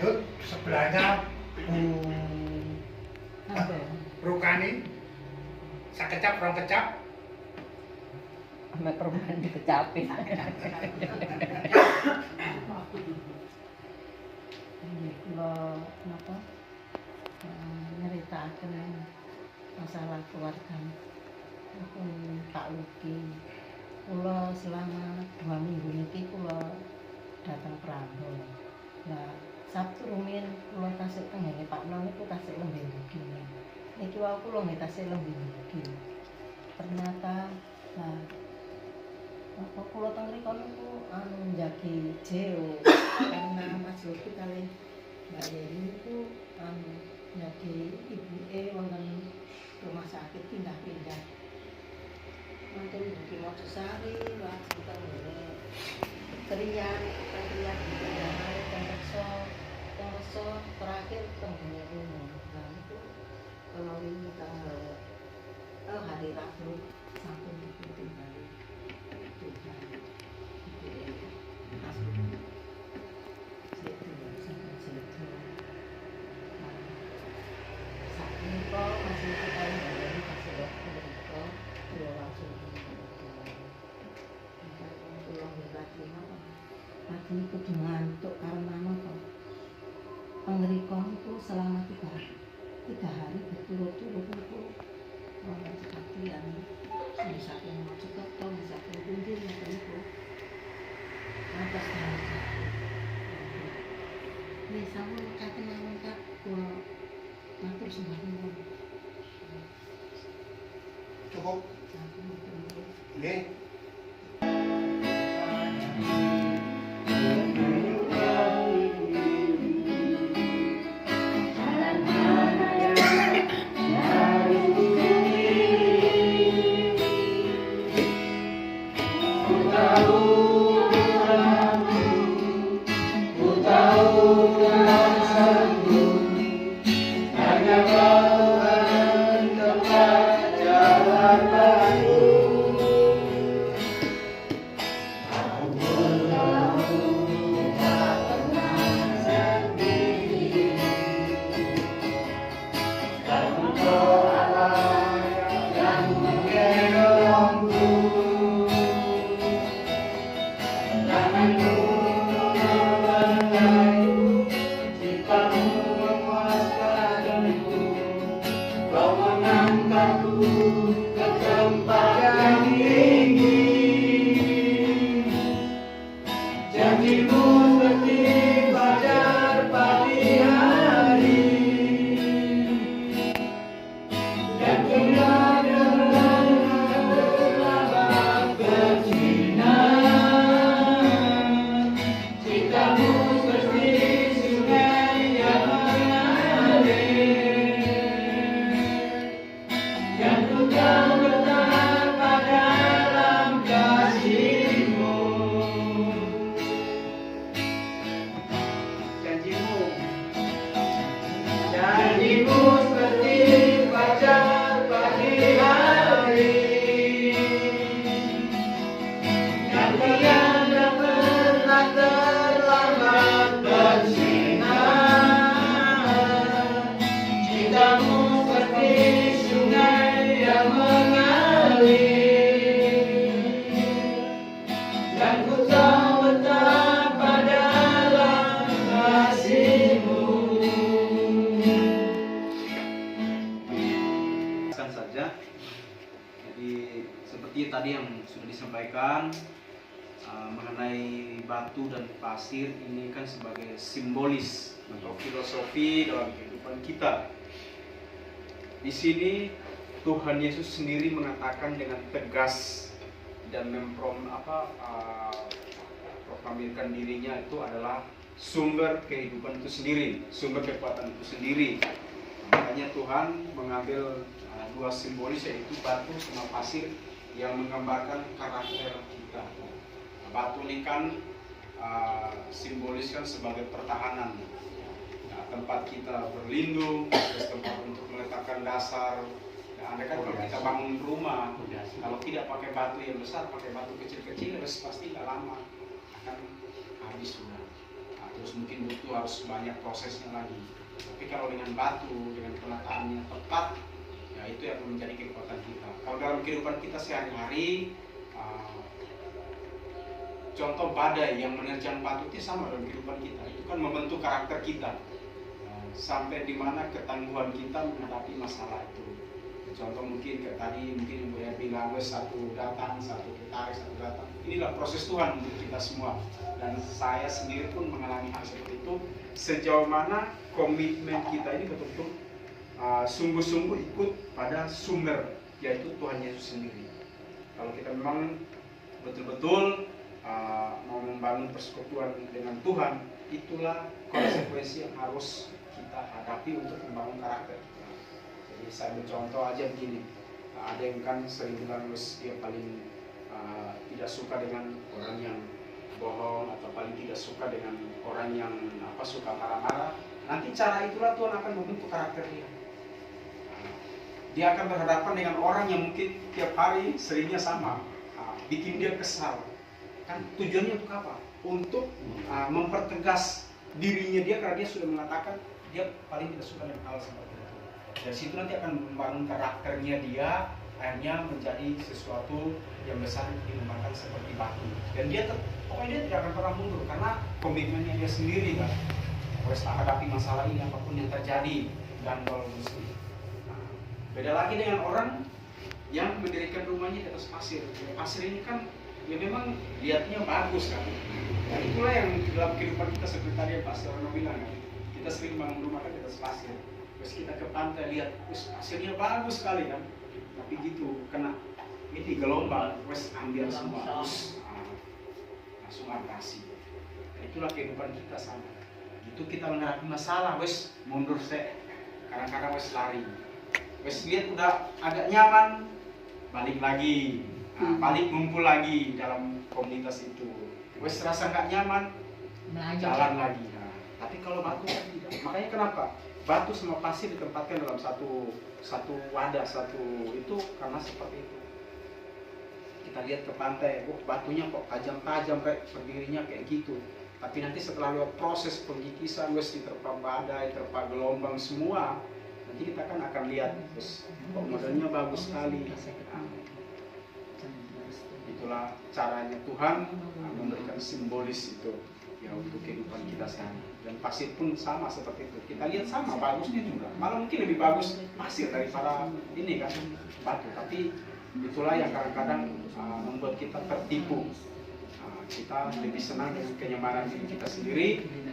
Bandut, sebelahnya Rukani, sakecap, rong kecap. Ame permen dikecapin. Kula napa nyeritaken masalah keluarga pun Pak Luki. Kula selama 2 minggu niki kula datang Prambon. Nah, Sabtu rumiyin kula tasik tengene Pak Non niku tasik lembe niki. Niki wae kula nggih tasik lembe niki. Ternyata nah apa kula teng mriku niku njagi jeo karena Mas Luki kali Mbak Yeni niku njagi ibuke wonten rumah sakit pindah-pindah. Mantun Buki Mojosari, lajeng teng Kriyan Rekso, terakhir teng Gunung. Nah itu kalau ini tanggal hari Rabu sampun ditinggali. Lagi kudu ngantuk karena apa? Pengerikon itu selama 3 hari berturut-turut itu seperti yang misalnya mau cepat atau misalnya kunjung itu atas nama misalnya kata lengkap gua ngatur sembahyang Cukup. Nggih. Seperti tadi yang sudah disampaikan mengenai batu dan pasir ini kan sebagai simbolis atau filosofi dalam kehidupan kita. Di sini Tuhan Yesus sendiri mengatakan dengan tegas dan proklamirkan dirinya itu adalah sumber kehidupan itu sendiri, sumber kekuatan itu sendiri. Makanya Tuhan mengambil 2 simbolis yaitu batu sama pasir yang menggambarkan karakter kita. Batu ini kan simboliskan sebagai pertahanan, tempat kita berlindung, tempat untuk meletakkan dasar. Anda kan kalau kita bangun rumah, kalau tidak pakai batu yang besar, pakai batu kecil-kecil, pasti nggak lama akan habis sudah. terus mungkin harus banyak prosesnya lagi. Tapi kalau dengan batu, dengan penataannya tepat, ya itu yang menjadi kekuatan kita. Kalau dalam kehidupan kita sehari-hari, contoh badai yang menerjang batu itu sama dalam kehidupan kita. Itu kan membentuk karakter kita, sampai di mana ketangguhan kita menghadapi masalah itu. Contoh mungkin kayak tadi, mungkin Ibu ya bilang, satu datang, satu ditarik, satu datang. Inilah proses Tuhan untuk kita semua. Dan saya sendiri pun mengalami hal seperti itu. Sejauh mana komitmen kita ini betul-betul sungguh-sungguh ikut pada sumber, yaitu Tuhan Yesus sendiri. Kalau kita memang betul-betul mau membangun persekutuan dengan Tuhan, itulah konsekuensi yang harus kita hadapi untuk membangun karakter. Jadi saya bercontoh aja begini, ada yang kan sering bilang dia paling tidak suka dengan orang yang bohong, atau paling tidak suka dengan orang yang suka marah-marah. Nanti cara itulah Tuhan akan membentuk karakter dia. Dia akan berhadapan dengan orang yang mungkin tiap hari seringnya sama, bikin dia kesal. Kan tujuannya untuk apa? Untuk mempertegas dirinya dia, karena dia sudah mengatakan dia paling tidak suka dengan hal seperti itu. Dari situ nanti akan membangun karakternya dia, akhirnya menjadi sesuatu yang besar dikembangkan seperti batu. Dan dia pokoknya dia tidak akan pernah mundur karena komitmennya dia sendiri kan. Harus hadapi masalah ini apapun yang terjadi dan walaupun sedih. Beda lagi dengan orang yang mendirikan rumahnya di atas pasir. Pasir ini kan ya memang lihatnya bagus kan. Dan itulah yang dalam kehidupan kita seperti tadi yang Pak Sirano bilang kan. Kita sering bangun rumah kan di atas pasir. Terus kita ke pantai lihat, pasirnya bagus sekali kan. Tapi gitu, kena ini gelombang, terus ambil semua, langsung abrasi. Itulah kehidupan kita sama. Itu kita menghadapi masalah, wes mundur sih. Kadang-kadang wes lari. Wes lihat udah agak nyaman, balik lagi, balik ngumpul lagi dalam komunitas itu. Wes rasa nggak nyaman, jalan lagi. Nah, tapi kalau batu kan tidak. Makanya kenapa? Batu sama pasir ditempatkan dalam satu wadah, itu karena seperti itu. Kita lihat ke pantai, batunya kok tajam-tajam kayak berdirinya kayak gitu. Tapi nanti setelah lewat proses pengkikisan, wes diterpa badai, terpa gelombang semua, nanti kita kan akan lihat, wes kok modelnya bagus sekali. Nah, itulah caranya Tuhan memberikan simbolis itu ya untuk kehidupan kita sehari. Dan pasir pun sama seperti itu. Kita lihat sama bagusnya juga. Malah mungkin lebih bagus pasir daripada ini kan batu. Tapi itulah yang kadang-kadang membuat kita tertipu. Kita lebih senang dengan kenyamanan diri kita sendiri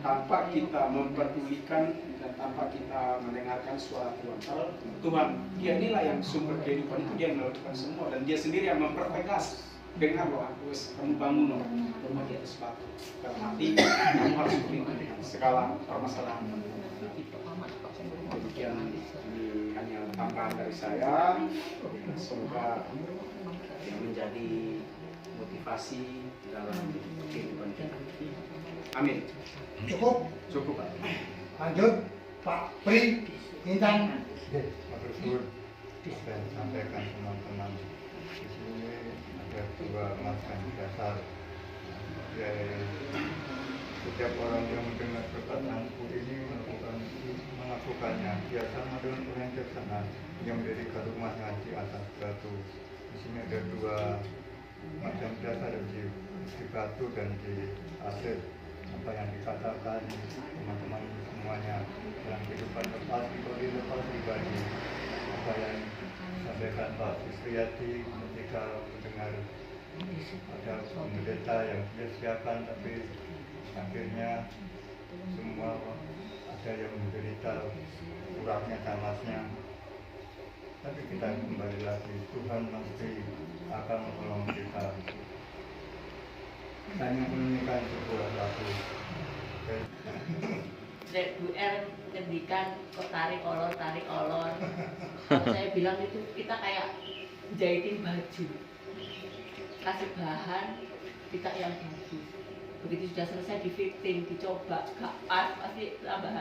tanpa kita memperdulikan dan tanpa kita mendengarkan suara Tuhan. Kalau Tuhan, dia inilah yang sumber kehidupan itu, dia yang melakukan semua dan dia sendiri yang mempertegas. Dengar loh, kamu bangun loh rumah di atas batu. Dalam hati kamu harus beriman dengan segala permasalahan. Demikian ini hanya tambahan dari saya. Semoga yang menjadi motivasi dalam kehidupan kita. Amin. Cukup? Cukup Pak. Lanjut, Pak Pri, Intan. Bersyukur saya sampaikan teman-teman di sini ada dua macam dasar. Setiap orang yang mendengar perkataanku ini melakukannya, dia sama dengan orang yang bijaksana yang mendirikan rumahnya di atas batu. Di sini ada dua macam dasar, di batu dan di pasir. Apa yang dikatakan teman-teman semuanya dalam kehidupan lepas pribadi, apa yang disampaikan Pak Supriyadi ketika mendengar ada pendeta yang dia siapkan, tapi akhirnya semua ada yang menderita kurangnya tamasnya. Tapi kita kembali lagi, Tuhan pasti akan menolong kita. Hanya menunjukkan sebuah lagu. Bu R ngendikan kok tarik olor. Saya bilang itu kita kayak jahitin baju, kasih bahan kita yang bagus. Begitu sudah selesai di fitting, dicoba gak pas, pasti tambah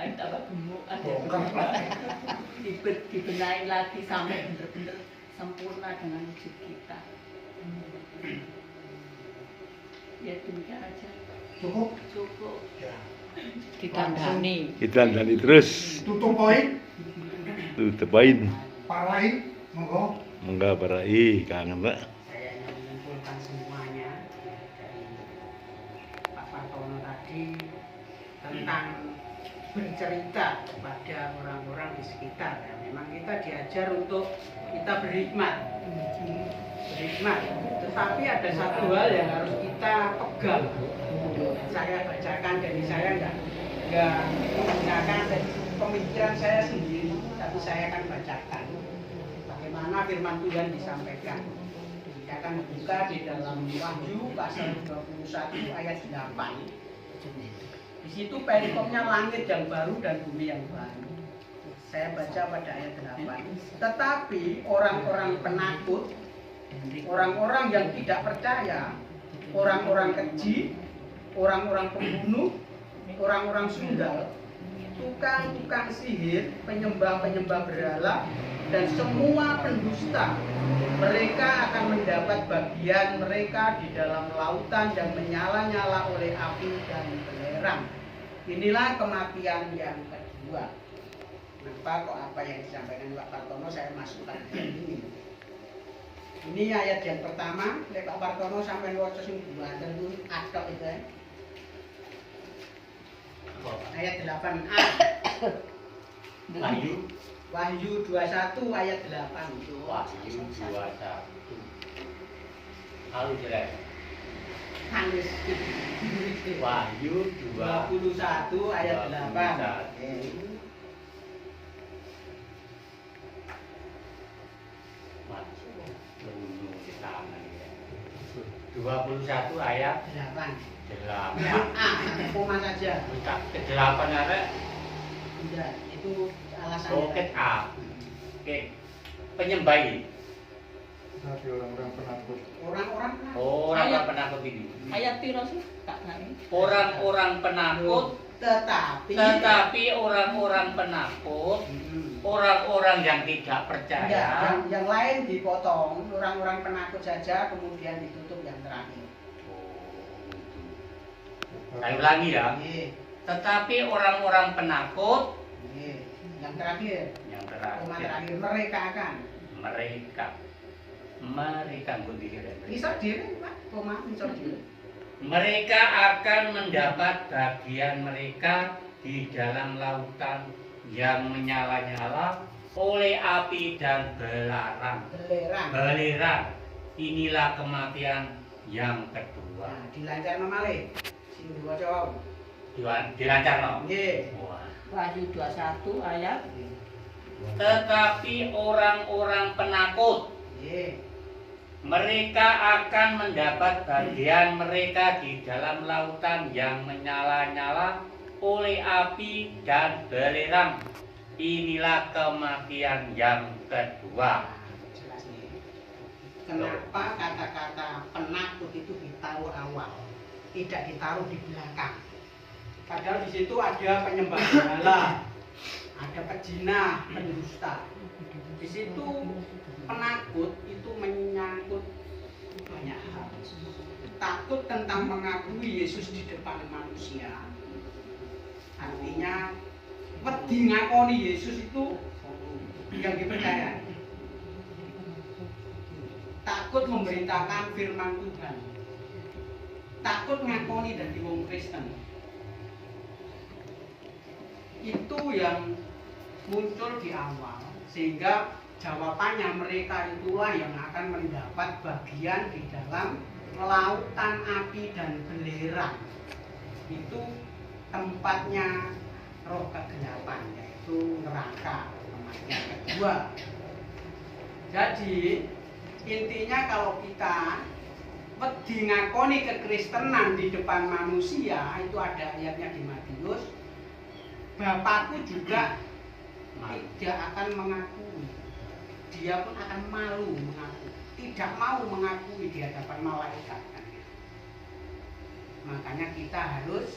gemuk, ada dibenahin lagi sampai bener-bener sempurna dengan wujud kita. Ya demikian aja. Cukup? Cukup. Ya. Ditandani. Ditandani terus. Tutup poin, Tutup poin. parai, monggo. Enggak berai, kangen Pak. Saya hanya mengumpulkan semuanya dari Pak Partono tadi tentang bercerita kepada orang-orang di sekitar. Ya, memang kita diajar untuk kita berhikmat, tetapi ada satu hal yang harus kita pegang. Saya bacakan dari saya enggak menggunakan dari pemikiran saya sendiri, tapi saya akan bacakan bagaimana firman Tuhan disampaikan. Saya akan buka di dalam Wahyu pasal 21 ayat 8. Di situ perikopnya langit yang baru dan bumi yang baru. Saya baca pada ayat 8. Tetapi orang-orang penakut, orang-orang yang tidak percaya, orang-orang keji, orang-orang pembunuh, orang-orang sundal, tukang-tukang sihir, penyembah-penyembah berhala, dan semua pendusta, mereka akan mendapat bagian mereka di dalam lautan yang menyala-nyala oleh api dan belerang. Inilah kematian yang kedua. Kenapa kok apa yang disampaikan Pak Partono saya masukkan ini? Ini ayat yang pertama, Pak Partono sampai waca sing dua tentu atok itu ya. Ayat 8a. Wahyu 21 ayat 8. Wahyu 21. Kalau jelek. Tangis. Wahyu 21 ayat 8. Masuk. Bunuh di tangan ya. 21 ayat 8. 8. Koma saja. Ke 8 ada. Tidak, itu alasannya. Oke A. Oke. Penyembah ini. Tapi orang-orang penakut. Orang-orang Orang penakut ini. ayat piro sih? Kak Nai. Orang-orang penakut. Tetapi orang-orang penakut, orang-orang yang tidak percaya. Yang lain dipotong, orang-orang penakut saja, kemudian ditutup yang terakhir. Saya ulangi ya. Iya, Tetapi orang-orang penakut, iya. Yang terakhir, yang koma terakhir, terakhir mereka akan. mereka gunting Bisa diri, Pak. Koma bisa diri. Mereka akan mendapat bagian mereka di dalam lautan yang menyala-nyala oleh api dan belerang. Belerang. Inilah kematian yang kedua. Nah, dilancar malih. Sing diwaca. Dilancar no? Nggih. Wah. Wahyu 21 ayat. Tetapi orang-orang penakut, Nggih. mereka akan mendapat bagian mereka di dalam lautan yang menyala-nyala oleh api dan belerang. Inilah kematian yang kedua. Jelas nih. Kenapa kata-kata penakut itu ditaruh awal, tidak ditaruh di belakang? Padahal di situ ada penyembah berhala, ada pejina, pendusta. Di situ penakut itu menyangkut banyak hal. Takut tentang mengakui Yesus di depan manusia. Artinya wedi ngakoni Yesus itu yang dipercaya. Takut memberitakan firman Tuhan. Takut ngakoni dan wong Kristen. Itu yang muncul di awal, sehingga jawabannya mereka itulah yang akan mendapat bagian di dalam lautan api dan belerang. Itu tempatnya roh kegelapan, yaitu neraka, kematian kedua. Jadi intinya kalau kita wedi ngakoni kekristenan di depan manusia, itu ada ayatnya di Matius, Bapakku juga tidak akan mengakui. Dia pun akan malu mengaku, tidak mau mengakui di hadapan malaikat. Makanya kita harus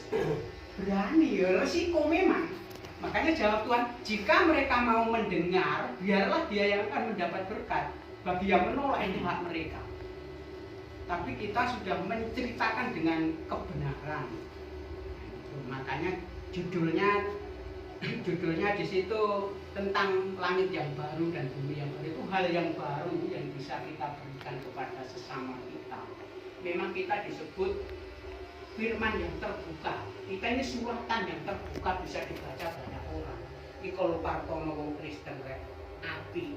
berani, ya resiko memang. Makanya jawab Tuhan, jika mereka mau mendengar, biarlah dia yang akan mendapat berkat. Bagi yang menolak itu hak mereka. Tapi kita sudah menceritakan dengan kebenaran. Makanya judulnya di situ tentang langit yang baru dan bumi yang baru. Itu hal yang baru yang bisa kita berikan kepada sesama kita. Memang kita disebut firman yang terbuka. Kita ini suratan yang terbuka, bisa dibaca banyak orang. Ini kalau partono wong Kristen rek api,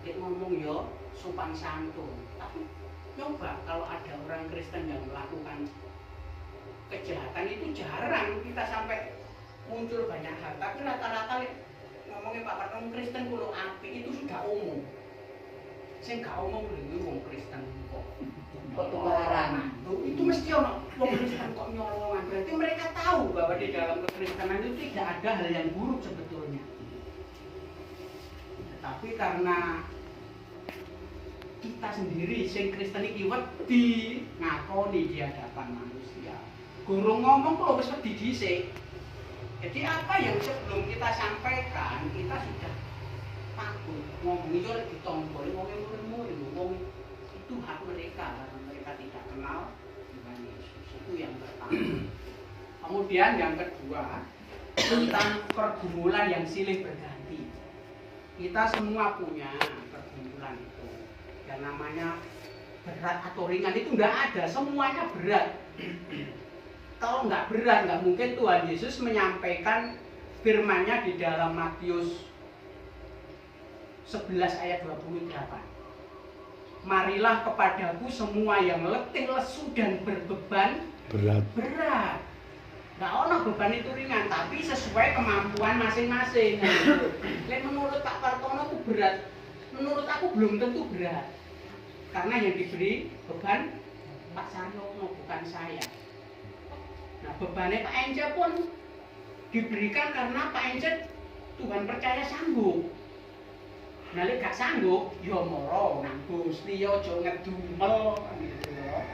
dia ngomong yo sopan santun. Tapi coba kalau ada orang Kristen yang melakukan kejahatan itu jarang kita sampai muncul banyak hal. Tapi rata-rata ngomongin Pak Partono Kristen kulo api itu sudah umum. Sing gak umum lho wong Kristen kok Tukaran. itu mesti ono wong Kristen kok nyolongan. Berarti mereka tahu bahwa di dalam kekristenan itu tidak ada hal yang buruk sebetulnya. Tetapi karena kita sendiri sing Kristen iki wedi ngakoni di hadapan manusia. Guru ngomong kok wis wedi dhisik. Jadi apa yang sebelum kita sampaikan kita sudah takut ngomong itu ditombol wong wong itu hak mereka karena mereka tidak kenal Tuhan Yesus. Itu yang pertama. Kemudian yang kedua tentang pergumulan yang silih berganti. Kita semua punya pergumulan itu. Yang namanya berat atau ringan itu enggak ada, semuanya berat. Kalau nggak berat, nggak mungkin Tuhan Yesus menyampaikan firman-Nya di dalam Matius 11 ayat 28. Marilah kepadaku semua yang letih, lesu dan berbeban berat. Nggak ono beban itu ringan, tapi sesuai kemampuan masing-masing. Menurut Pak Partono itu berat, menurut aku belum tentu berat. Karena yang diberi beban Pak Saryono bukan saya. Nah, bebannya Pak Ence pun diberikan karena Pak Ence Tuhan percaya sanggup. Nah, lek gak sanggup, ya moro nang Gusti aja ngedumel gitu loh.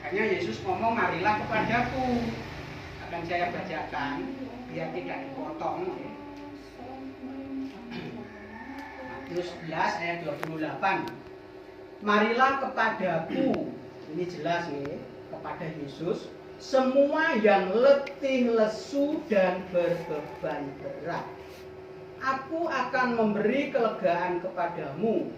Makanya Yesus ngomong marilah kepadaku. Akan saya bacakan biar tidak dipotong. Matius 11 ayat 28. Marilah kepadaku. Ini jelas ya, kepada Yesus. Semua yang letih, lesu dan berbeban berat, aku akan memberi kelegaan kepadamu.